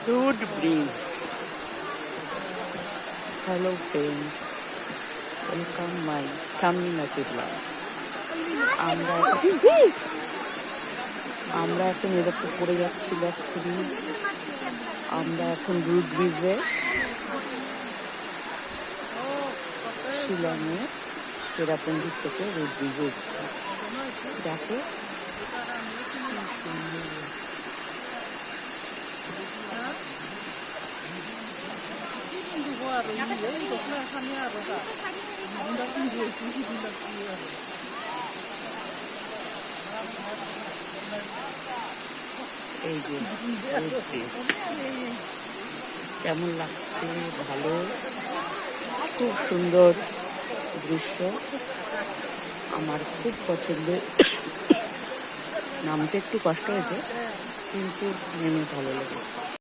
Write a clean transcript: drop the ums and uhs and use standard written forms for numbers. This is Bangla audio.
Road bridge. Hello friend, welcome my সামনাতি ব্লগ। আমরা এখন এরকম পড়ে যাচ্ছি দেখছি। আমরা এখন রোড ব্রিজে, শিলংয়ে চেরাপুঞ্জি থেকে রোড ব্রিজে এসছি। দেখো এই যে রোড ব্রিজ কেমন লাগছে, ভালো, খুব সুন্দর দৃশ্য, আমার খুব পছন্দের। নামতে একটু কষ্ট হয়েছে, কিন্তু নেমে ভালো লেগেছে।